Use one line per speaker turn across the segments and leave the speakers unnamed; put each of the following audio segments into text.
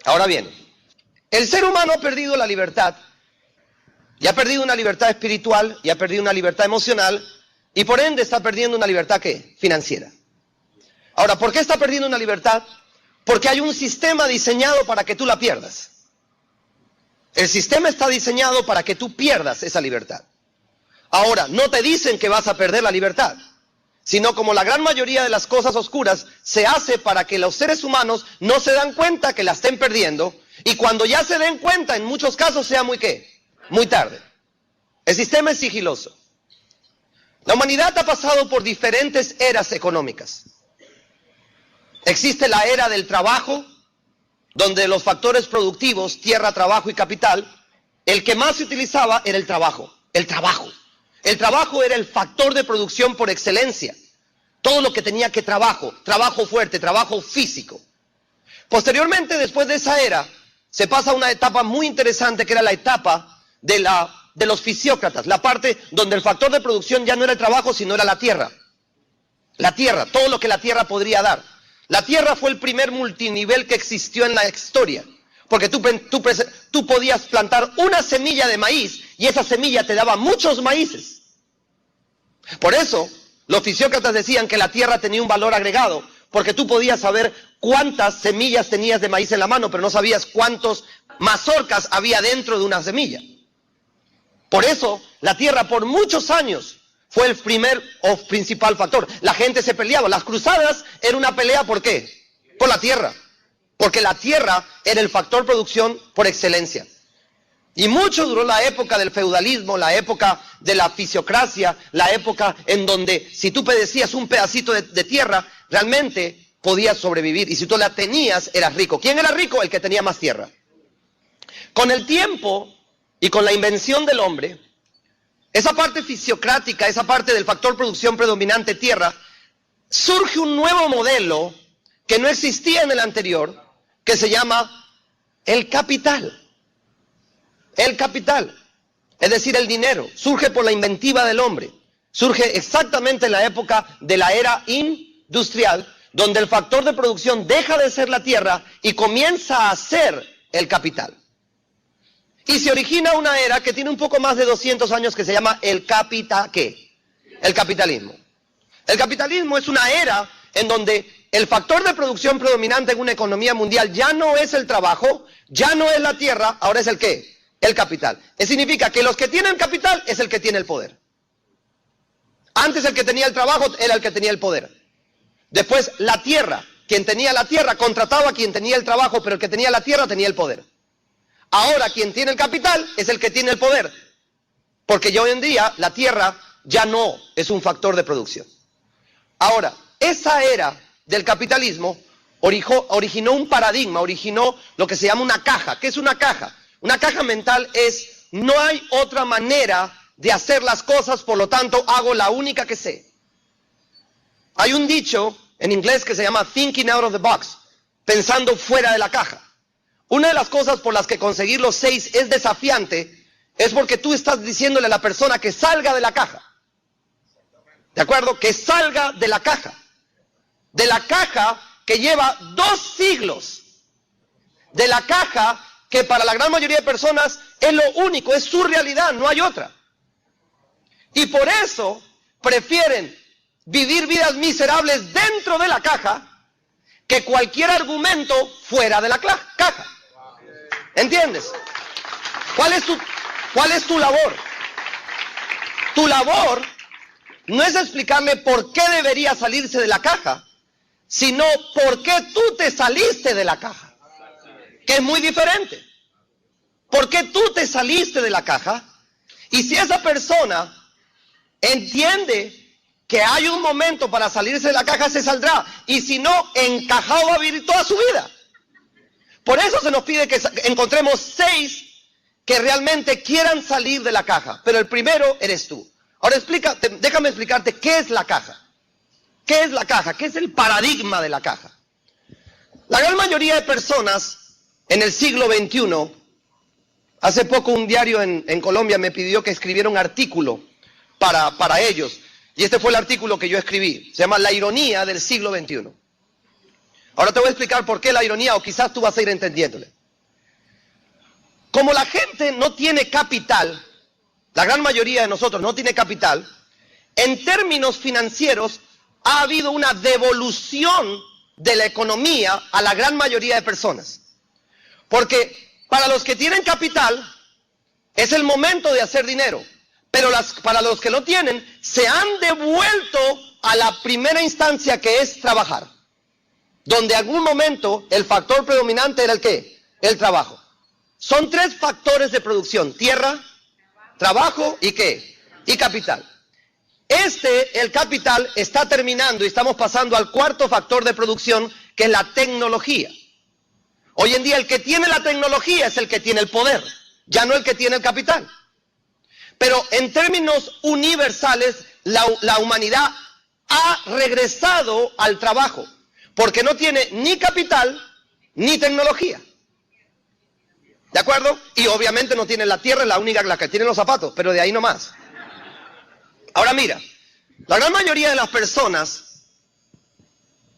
Ahora bien, el ser humano ha perdido la libertad, y ha perdido una libertad espiritual, y ha perdido una libertad emocional, y por ende está perdiendo una libertad, ¿qué? Financiera. Ahora, ¿por qué está perdiendo una libertad? Porque hay un sistema diseñado para que tú la pierdas. El sistema está diseñado para que tú pierdas esa libertad. Ahora, no te dicen que vas a perder la libertad, sino como la gran mayoría de las cosas oscuras se hace para que los seres humanos no se dan cuenta que la estén perdiendo, y cuando ya se den cuenta, en muchos casos sea muy ¿qué? Muy tarde. El sistema es sigiloso. La humanidad ha pasado por diferentes eras económicas. Existe la era del trabajo, donde los factores productivos, tierra, trabajo y capital, el que más se utilizaba era el trabajo. El trabajo era el factor de producción por excelencia. Todo lo que tenía que trabajo fuerte, trabajo físico. Posteriormente, después de esa era, se pasa a una etapa muy interesante que era la etapa de los fisiócratas, la parte donde el factor de producción ya no era el trabajo, sino era la tierra. La tierra, todo lo que la tierra podría dar. La tierra fue el primer multinivel que existió en la historia, porque tú podías plantar una semilla de maíz y esa semilla te daba muchos maíces. Por eso, los fisiócratas decían que la tierra tenía un valor agregado, porque tú podías saber cuántas semillas tenías de maíz en la mano, pero no sabías cuántos mazorcas había dentro de una semilla. Por eso, la tierra por muchos años fue el primer o principal factor. La gente se peleaba. Las cruzadas era una pelea, ¿por qué? Por la tierra. Porque la tierra era el factor producción por excelencia. Y mucho duró la época del feudalismo, la época de la fisiocracia, la época en donde si tú pedías un pedacito de tierra, realmente podías sobrevivir. Y si tú la tenías, eras rico. ¿Quién era rico? El que tenía más tierra. Con el tiempo y con la invención del hombre, esa parte fisiocrática, esa parte del factor producción predominante tierra, surge un nuevo modelo que no existía en el anterior, que se llama el capital. El capital, es decir, el dinero, surge por la inventiva del hombre. Surge exactamente en la época de la era industrial, donde el factor de producción deja de ser la tierra y comienza a ser el capital. Y se origina una era que tiene un poco más de 200 años que se llama el ¿qué? El capitalismo. El capitalismo es una era en donde el factor de producción predominante en una economía mundial ya no es el trabajo, ya no es la tierra, ahora es el ¿qué? El capital. Eso significa que los que tienen capital es el que tiene el poder. Antes el que tenía el trabajo era el que tenía el poder. Después la tierra, quien tenía la tierra contrataba a quien tenía el trabajo, pero el que tenía la tierra tenía el poder. Ahora quien tiene el capital es el que tiene el poder, porque ya hoy en día la tierra ya no es un factor de producción. Ahora, esa era del capitalismo originó un paradigma, originó lo que se llama una caja. ¿Qué es una caja? Una caja mental es, no hay otra manera de hacer las cosas, por lo tanto hago la única que sé. Hay un dicho en inglés que se llama thinking out of the box, pensando fuera de la caja. Una de las cosas por las que conseguir los 6 es desafiante es porque tú estás diciéndole a la persona que salga de la caja. ¿De acuerdo? Que salga de la caja. De la caja que lleva 2 siglos. De la caja que para la gran mayoría de personas es lo único, es su realidad, no hay otra. Y por eso prefieren vivir vidas miserables dentro de la caja que cualquier argumento fuera de la caja. ¿Entiendes? ¿Cuál es tu labor? Tu labor no es explicarle por qué debería salirse de la caja, sino por qué tú te saliste de la caja, que es muy diferente. ¿Por qué tú te saliste de la caja? Y si esa persona entiende que hay un momento para salirse de la caja, se saldrá. Y si no, encajado va a vivir toda su vida. Por eso se nos pide que encontremos 6 que realmente quieran salir de la caja. Pero el primero eres tú. Ahora déjame explicarte qué es la caja. ¿Qué es la caja? ¿Qué es el paradigma de la caja? La gran mayoría de personas en el siglo XXI, hace poco un diario en Colombia me pidió que escribiera un artículo para ellos. Y este fue el artículo que yo escribí. Se llama La ironía del siglo XXI. Ahora te voy a explicar por qué la ironía, o quizás tú vas a ir entendiéndole. Como la gente no tiene capital, la gran mayoría de nosotros no tiene capital, en términos financieros ha habido una devolución de la economía a la gran mayoría de personas. Porque para los que tienen capital es el momento de hacer dinero, pero para los que no tienen se han devuelto a la primera instancia, que es trabajar, donde en algún momento el factor predominante era el ¿qué? El trabajo. Son tres factores de producción: tierra, trabajo y ¿qué? Y capital. El capital está terminando y estamos pasando al cuarto factor de producción, que es la tecnología. Hoy en día el que tiene la tecnología es el que tiene el poder, ya no el que tiene el capital. Pero en términos universales, la humanidad ha regresado al trabajo, porque no tiene ni capital ni tecnología. ¿De acuerdo? Y obviamente no tiene la tierra, es la única la que tiene los zapatos, pero de ahí no más. Ahora mira, la gran mayoría de las personas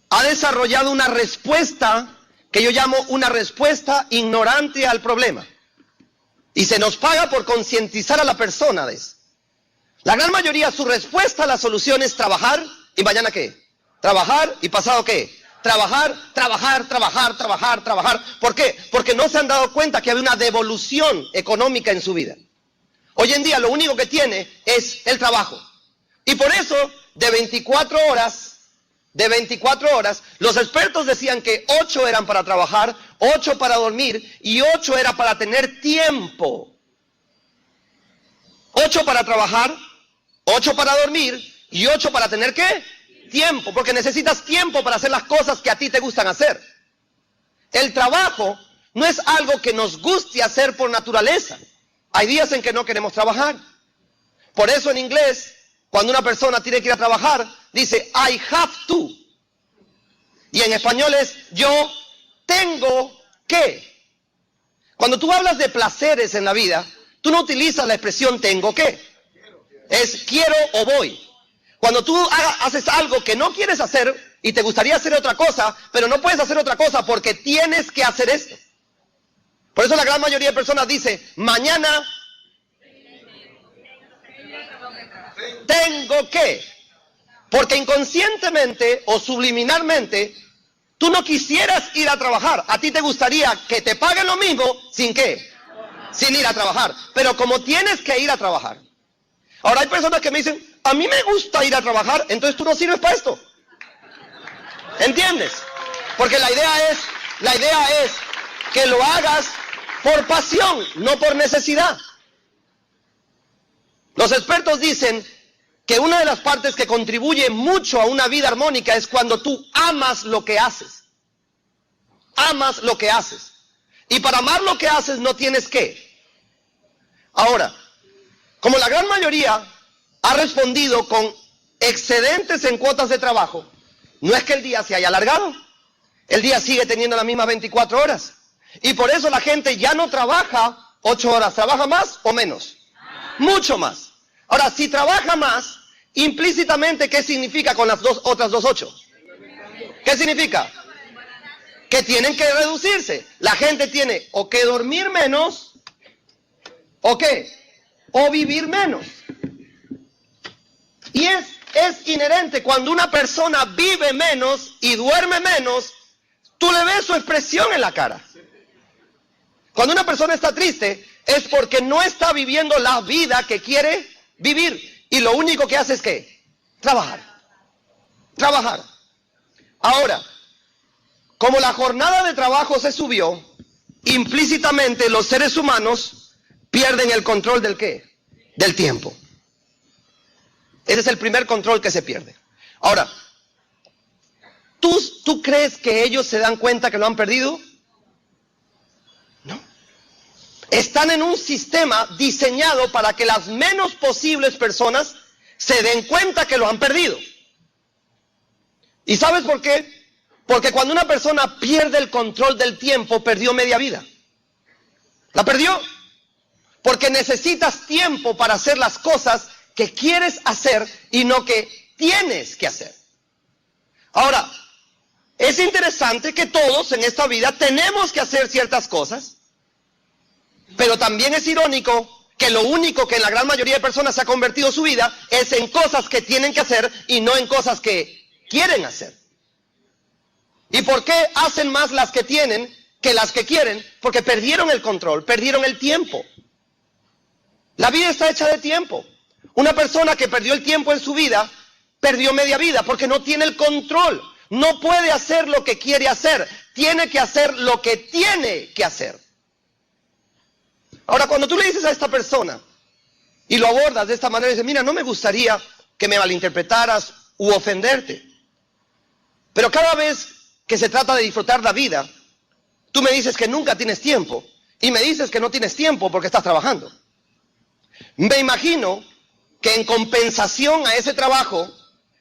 ha desarrollado una respuesta que yo llamo una respuesta ignorante al problema. Y se nos paga por concientizar a la persona de eso. La gran mayoría, su respuesta a la solución es trabajar, ¿y mañana qué? Trabajar, ¿y pasado qué? Trabajar, trabajar, trabajar, trabajar, trabajar. ¿Por qué? Porque no se han dado cuenta que había una devolución económica en su vida. Hoy en día lo único que tiene es el trabajo. Y por eso, de 24 horas, los expertos decían que 8 eran para trabajar, 8 para dormir y 8 era para tener tiempo. 8 para trabajar, 8 para dormir y 8 para tener ¿qué? Tiempo, porque necesitas tiempo para hacer las cosas que a ti te gustan hacer. El trabajo no es algo que nos guste hacer por naturaleza. Hay días en que no queremos trabajar. Por eso en inglés, cuando una persona tiene que ir a trabajar, dice I have to. Y en español es yo tengo que. Cuando tú hablas de placeres en la vida, tú no utilizas la expresión tengo que. Es quiero o voy. Cuando tú haces algo que no quieres hacer y te gustaría hacer otra cosa, pero no puedes hacer otra cosa porque tienes que hacer esto. Por eso la gran mayoría de personas dice, mañana tengo que. Porque inconscientemente o subliminalmente, tú no quisieras ir a trabajar. A ti te gustaría que te paguen lo mismo sin qué, sin ir a trabajar. Pero como tienes que ir a trabajar. Ahora hay personas que me dicen, a mí me gusta ir a trabajar, entonces tú no sirves para esto. ¿Entiendes? Porque la idea es que lo hagas por pasión, no por necesidad. Los expertos dicen que una de las partes que contribuye mucho a una vida armónica es cuando tú amas lo que haces. Amas lo que haces. Y para amar lo que haces no tienes que. Ahora, como la gran mayoría ha respondido con excedentes en cuotas de trabajo, no es que el día se haya alargado. El día sigue teniendo las mismas 24 horas. Y por eso la gente ya no trabaja 8 horas, trabaja más o menos. Mucho más. Ahora, si trabaja más, implícitamente, ¿qué significa con las otras 2 8? ¿Qué significa? Que tienen que reducirse. La gente tiene o que dormir menos, o qué, o vivir menos. Y es inherente, cuando una persona vive menos y duerme menos, tú le ves su expresión en la cara. Cuando una persona está triste, es porque no está viviendo la vida que quiere vivir. Y lo único que hace es ¿qué? Trabajar. Trabajar. Ahora, como la jornada de trabajo se subió, implícitamente los seres humanos pierden el control del ¿qué? Del tiempo. Ese es el primer control que se pierde. Ahora, ¿tú crees que ellos se dan cuenta que lo han perdido? No. Están en un sistema diseñado para que las menos posibles personas se den cuenta que lo han perdido. ¿Y sabes por qué? Porque cuando una persona pierde el control del tiempo, perdió media vida. La perdió. Porque necesitas tiempo para hacer las cosas que quieres hacer y no que tienes que hacer. Ahora, Es interesante que todos en esta vida tenemos que hacer ciertas cosas, pero también es irónico que lo único que en la gran mayoría de personas se ha convertido su vida es en cosas que tienen que hacer y no en cosas que quieren hacer. ¿Y por qué hacen más las que tienen que las que quieren? Porque perdieron el control, perdieron el tiempo. La vida está hecha de tiempo. Una persona que perdió el tiempo en su vida, perdió media vida porque no tiene el control. No puede hacer lo que quiere hacer, tiene que hacer lo que tiene que hacer. Ahora, cuando tú le dices a esta persona y lo abordas de esta manera, dices, mira, no me gustaría que me malinterpretaras u ofenderte, pero cada vez que se trata de disfrutar la vida, tú me dices que nunca tienes tiempo y me dices que no tienes tiempo porque estás trabajando. Me imagino que en compensación a ese trabajo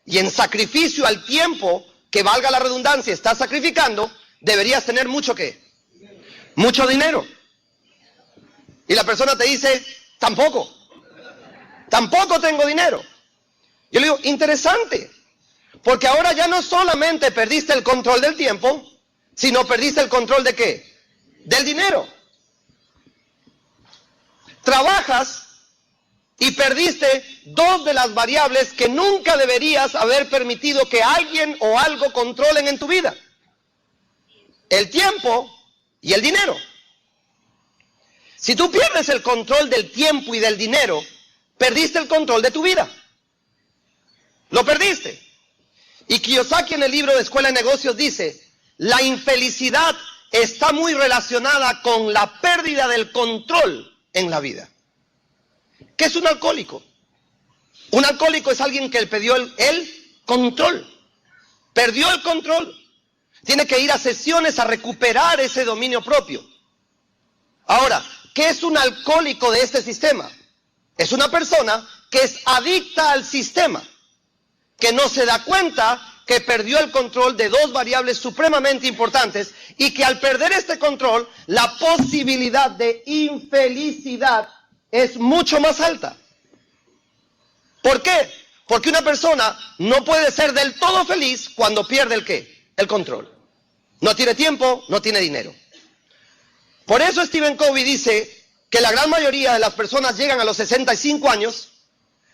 y en sacrificio al tiempo que, valga la redundancia, estás sacrificando, deberías tener mucho ¿qué? Mucho dinero. Y la persona te dice, tampoco tengo dinero. Yo le digo, interesante, porque ahora ya no solamente perdiste el control del tiempo, sino perdiste el control ¿de qué? Del dinero. Trabajas y perdiste dos de las variables que nunca deberías haber permitido que alguien o algo controlen en tu vida: el tiempo y el dinero. Si tú pierdes el control del tiempo y del dinero, perdiste el control de tu vida. Lo perdiste. Y Kiyosaki, en el libro de Escuela de Negocios, dice, la infelicidad está muy relacionada con la pérdida del control en la vida. ¿Qué es un alcohólico? Un alcohólico es alguien que perdió el control. Perdió el control. Tiene que ir a sesiones a recuperar ese dominio propio. Ahora, ¿qué es un alcohólico de este sistema? Es una persona que es adicta al sistema, que no se da cuenta que perdió el control de dos variables supremamente importantes y que al perder este control, la posibilidad de infelicidad es mucho más alta. ¿Por qué? Porque una persona no puede ser del todo feliz cuando pierde el ¿qué? El control. No tiene tiempo, no tiene dinero. Por eso Stephen Covey dice que la gran mayoría de las personas llegan a los 65 años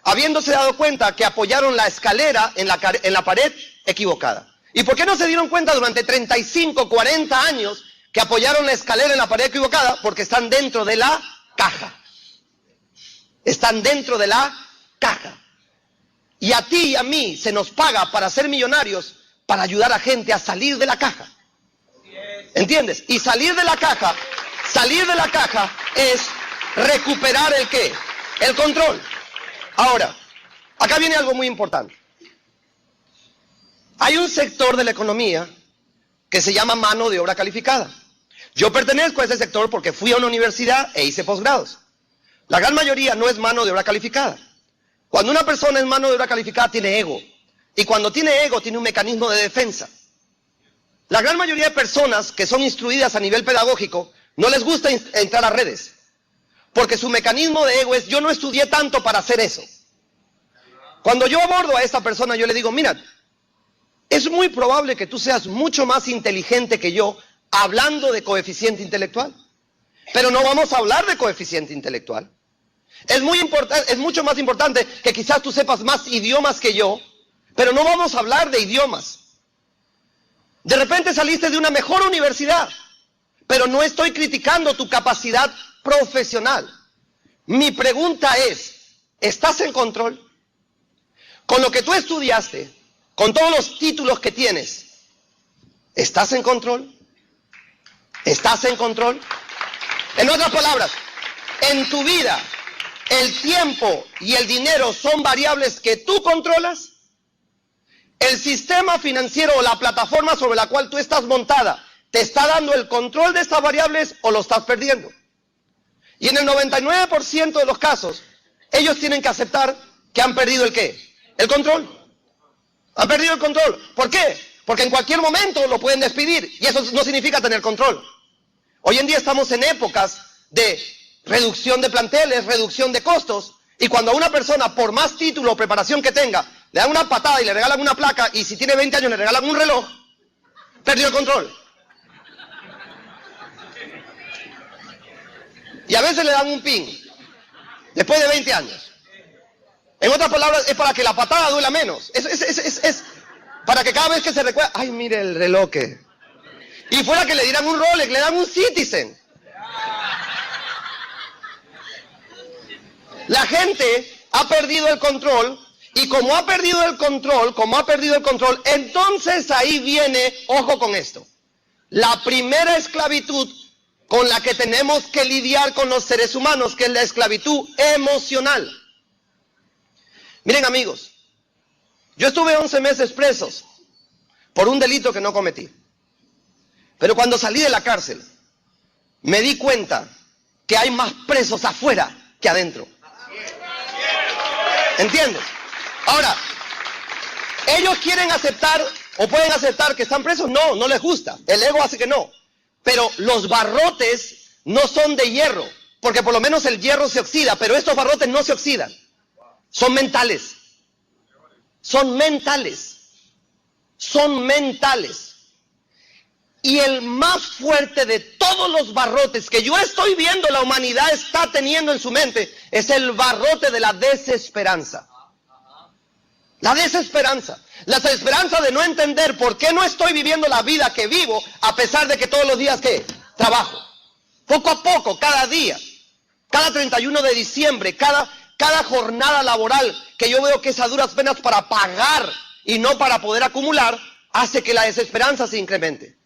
habiéndose dado cuenta que apoyaron la escalera en la pared equivocada. ¿Y por qué no se dieron cuenta durante 35, 40 años que apoyaron la escalera en la pared equivocada? Porque están dentro de la caja. Están dentro de la caja. Y a ti y a mí se nos paga para ser millonarios, para ayudar a gente a salir de la caja. ¿Entiendes? Y salir de la caja es recuperar el ¿qué? El control. Ahora, acá viene algo muy importante. Hay un sector de la economía que se llama mano de obra calificada. Yo pertenezco a ese sector porque fui a una universidad e hice posgrados. La gran mayoría no es mano de obra calificada. Cuando una persona es mano de obra calificada tiene ego. Y cuando tiene ego tiene un mecanismo de defensa. La gran mayoría de personas que son instruidas a nivel pedagógico no les gusta entrar a redes. Porque su mecanismo de ego es, yo no estudié tanto para hacer eso. Cuando yo abordo a esta persona, yo le digo, mira, es muy probable que tú seas mucho más inteligente que yo hablando de coeficiente intelectual. Pero no vamos a hablar de coeficiente intelectual. Es mucho más importante que quizás tú sepas más idiomas que yo, pero no vamos a hablar de idiomas. De repente saliste de una mejor universidad, pero no estoy criticando tu capacidad profesional. Mi pregunta es, ¿estás en control? Con lo que tú estudiaste, con todos los títulos que tienes, ¿estás en control? ¿Estás en control? En otras palabras, en tu vida, ¿el tiempo y el dinero son variables que tú controlas? ¿El sistema financiero o la plataforma sobre la cual tú estás montada te está dando el control de estas variables o lo estás perdiendo? Y en el 99% de los casos, ellos tienen que aceptar que han perdido el ¿qué? El control. Han perdido el control. ¿Por qué? Porque en cualquier momento lo pueden despedir y eso no significa tener control. Hoy en día estamos en épocas de reducción de planteles, reducción de costos, y cuando a una persona, por más título o preparación que tenga, le dan una patada y le regalan una placa, y si tiene 20 años le regalan un reloj, perdió el control. Y a veces le dan un pin, después de 20 años. En otras palabras, es para que la patada duela menos. Es para que cada vez que se recuerda, ay, mire el reloj que... Y fuera que le dieran un Rolex, le dan un Citizen. La gente ha perdido el control, y como ha perdido el control, entonces ahí viene, ojo con esto, la primera esclavitud con la que tenemos que lidiar con los seres humanos, que es la esclavitud emocional. Miren, amigos, yo estuve 11 meses presos por un delito que no cometí. Pero cuando salí de la cárcel, me di cuenta que hay más presos afuera que adentro. ¿Entiendes? Ahora, ellos quieren aceptar o pueden aceptar que están presos. No, no les gusta. El ego hace que no. Pero los barrotes no son de hierro, porque por lo menos el hierro se oxida, pero estos barrotes no se oxidan. Son mentales. Son mentales. Son mentales. Y el más fuerte de todos los barrotes que yo estoy viendo la humanidad está teniendo en su mente es el barrote de la desesperanza. La desesperanza. La desesperanza de no entender por qué no estoy viviendo la vida que vivo a pesar de que todos los días ¿qué? Trabajo. Poco a poco, cada día. Cada 31 de diciembre, cada jornada laboral que yo veo que es a duras penas para pagar y no para poder acumular, hace que la desesperanza se incremente.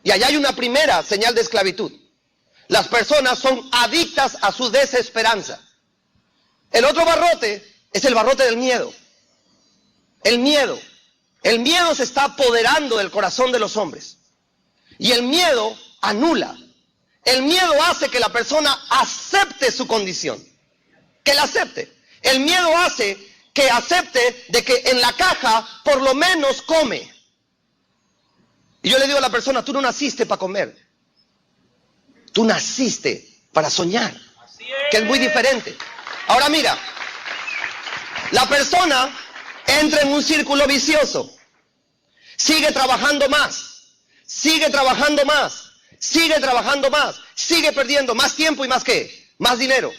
Y allá hay una primera señal de esclavitud. Las personas son adictas a su desesperanza. El otro barrote es el barrote del miedo. El miedo. El miedo se está apoderando del corazón de los hombres. Y el miedo anula. El miedo hace que la persona acepte su condición. Que la acepte. El miedo hace que acepte de que en la caja por lo menos come. Y yo le digo a la persona, tú no naciste para comer. Tú naciste para soñar. Que es muy diferente. Ahora mira, la persona entra en un círculo vicioso. Sigue trabajando más. Sigue trabajando más. Sigue trabajando más. Sigue perdiendo más tiempo y más ¿qué? Más dinero.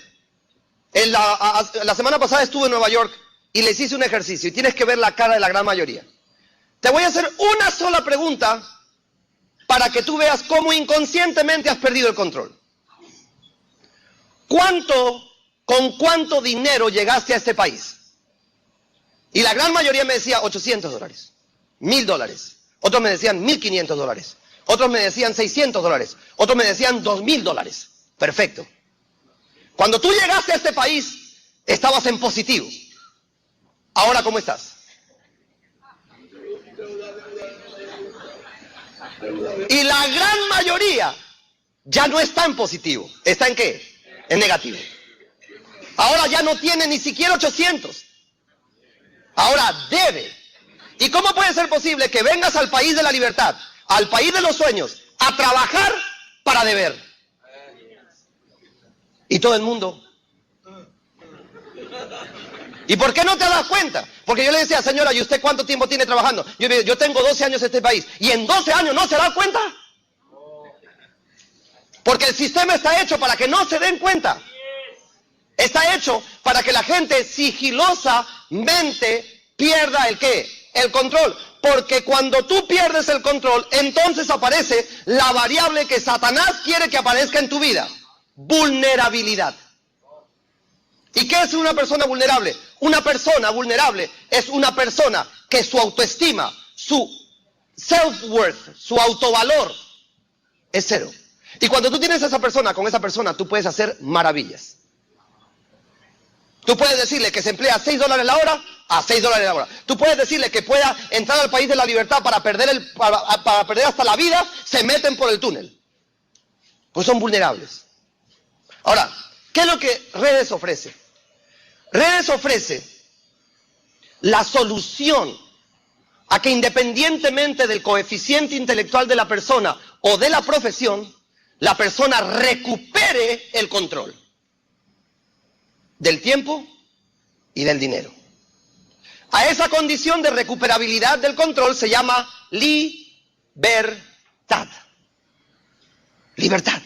La semana pasada estuve en Nueva York y les hice un ejercicio. Y tienes que ver la cara de la gran mayoría. Te voy a hacer una sola pregunta para que tú veas cómo inconscientemente has perdido el control. ¿Con cuánto dinero llegaste a este país? Y la gran mayoría me decía $800, $1,000. Otros me decían $1,500. Otros me decían $600. Otros me decían $2,000. Perfecto. Cuando tú llegaste a este país, estabas en positivo. Ahora, ¿cómo estás? Y la gran mayoría ya no está en positivo. ¿Está en qué? En negativo. Ahora ya no tiene ni siquiera 800. Ahora debe. ¿Y cómo puede ser posible que vengas al país de la libertad, al país de los sueños, a trabajar para deber? Y todo el mundo. ¿Y por qué no te das cuenta? Porque yo le decía, señora, ¿y usted cuánto tiempo tiene trabajando? Yo tengo 12 años en este país. ¿Y en 12 años no se da cuenta? Porque el sistema está hecho para que no se den cuenta. Está hecho para que la gente sigilosamente pierda ¿el qué? El control. Porque cuando tú pierdes el control, entonces aparece la variable que Satanás quiere que aparezca en tu vida. Vulnerabilidad. ¿Y qué es una persona vulnerable? Una persona vulnerable es una persona que su autoestima, su self-worth, su autovalor es cero. Y cuando tú tienes a esa persona, con esa persona tú puedes hacer maravillas. Tú puedes decirle que se emplea $6 la hora a $6 la hora. Tú puedes decirle que pueda entrar al país de la libertad para perder hasta la vida, se meten por el túnel. Pues son vulnerables. Ahora, ¿qué es lo que redes ofrece? Redes ofrece la solución a que independientemente del coeficiente intelectual de la persona o de la profesión, la persona recupere el control del tiempo y del dinero. A esa condición de recuperabilidad del control se llama Libertad. Libertad.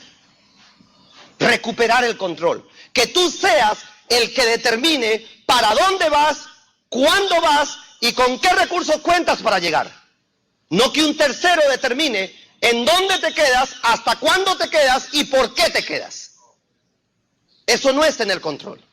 Recuperar el control. Que tú seas el que determine para dónde vas, cuándo vas y con qué recursos cuentas para llegar. No que un tercero determine en dónde te quedas, hasta cuándo te quedas y por qué te quedas. Eso no es tener control.